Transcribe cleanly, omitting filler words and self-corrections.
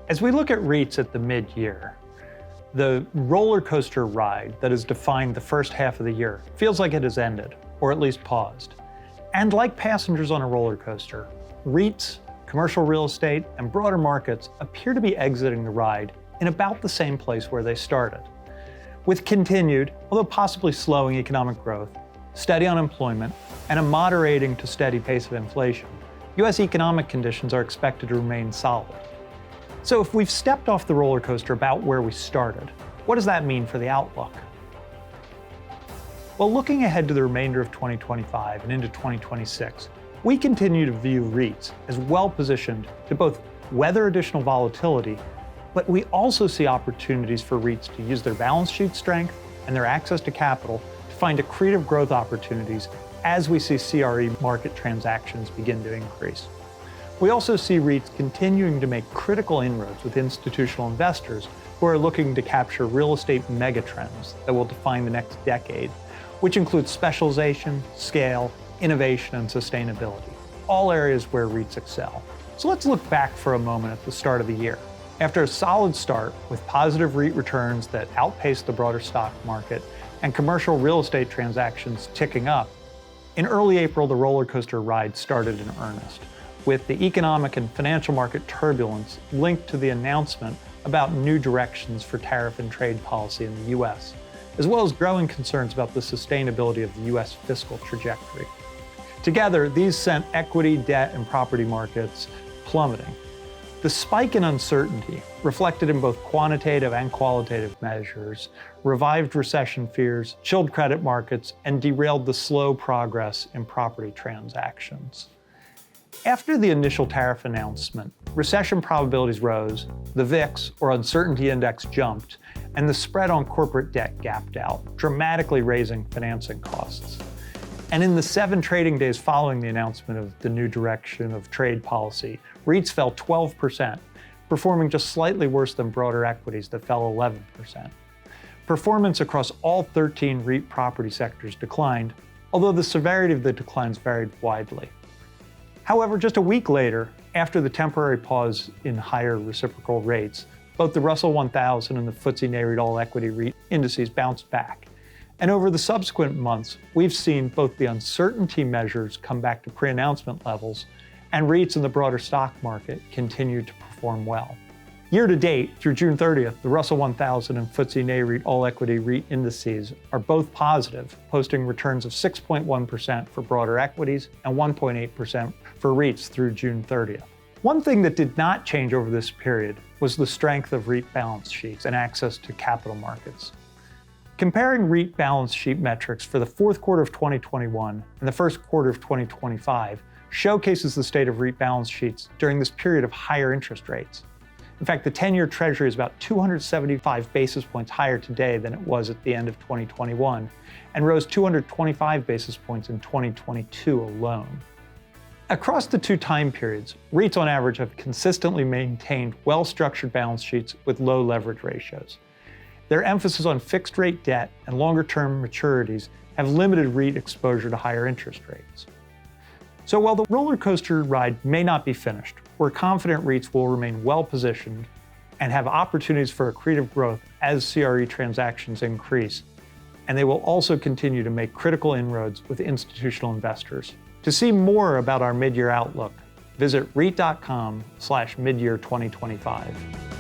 As we look at REITs at the mid-year, the roller coaster ride that has defined the first half of the year feels like it has ended, or at least paused. And like passengers on a roller coaster, REITs, commercial real estate, and broader markets appear to be exiting the ride in about the same place where they started. With continued, although possibly slowing economic growth, steady unemployment, and a moderating to steady pace of inflation, U.S. economic conditions are expected to remain solid. So if we've stepped off the roller coaster about where we started, what does that mean for the outlook? Well, looking ahead to the remainder of 2025 and into 2026, we continue to view REITs as well-positioned to both weather additional volatility, but we also see opportunities for REITs to use their balance sheet strength and their access to capital to find accretive growth opportunities as we see CRE market transactions begin to increase. We also see REITs continuing to make critical inroads with institutional investors who are looking to capture real estate megatrends that will define the next decade, which includes specialization, scale, innovation, and sustainability, all areas where REITs excel. So let's look back for a moment at the start of the year. After a solid start with positive REIT returns that outpaced the broader stock market and commercial real estate transactions ticking up, in early April, the roller coaster ride started in earnest, with the economic and financial market turbulence linked to the announcement about new directions for tariff and trade policy in the U.S., as well as growing concerns about the sustainability of the U.S. fiscal trajectory. Together, these sent equity, debt, and property markets plummeting. The spike in uncertainty, reflected in both quantitative and qualitative measures, revived recession fears, chilled credit markets, and derailed the slow progress in property transactions. After the initial tariff announcement, recession probabilities rose, the VIX, or uncertainty index, jumped, and the spread on corporate debt gapped out, dramatically raising financing costs. And in the 7 trading days following the announcement of the new direction of trade policy, REITs fell 12%, performing just slightly worse than broader equities that fell 11%. Performance across all 13 REIT property sectors declined, although the severity of the declines varied widely. However, just a week later, after the temporary pause in higher reciprocal rates, both the Russell 1000 and the FTSE Nareit All Equity REIT indices bounced back. And over the subsequent months, we've seen both the uncertainty measures come back to pre-announcement levels, and REITs in the broader stock market continue to perform well. Year to date, through June 30th, the Russell 1000 and FTSE Nareit All Equity REIT indices are both positive, posting returns of 6.1% for broader equities and 1.8% for REITs through June 30th. One thing that did not change over this period was the strength of REIT balance sheets and access to capital markets. Comparing REIT balance sheet metrics for the fourth quarter of 2021 and the first quarter of 2025 showcases the state of REIT balance sheets during this period of higher interest rates. In fact, the 10-year Treasury is about 275 basis points higher today than it was at the end of 2021, and rose 225 basis points in 2022 alone. Across the 2 time periods, REITs on average have consistently maintained well-structured balance sheets with low leverage ratios. Their emphasis on fixed-rate debt and longer-term maturities have limited REIT exposure to higher interest rates. So while the roller coaster ride may not be finished, we're confident REITs will remain well-positioned and have opportunities for accretive growth as CRE transactions increase, and they will also continue to make critical inroads with institutional investors. To see more about our mid-year outlook, visit REIT.com/midyear2025.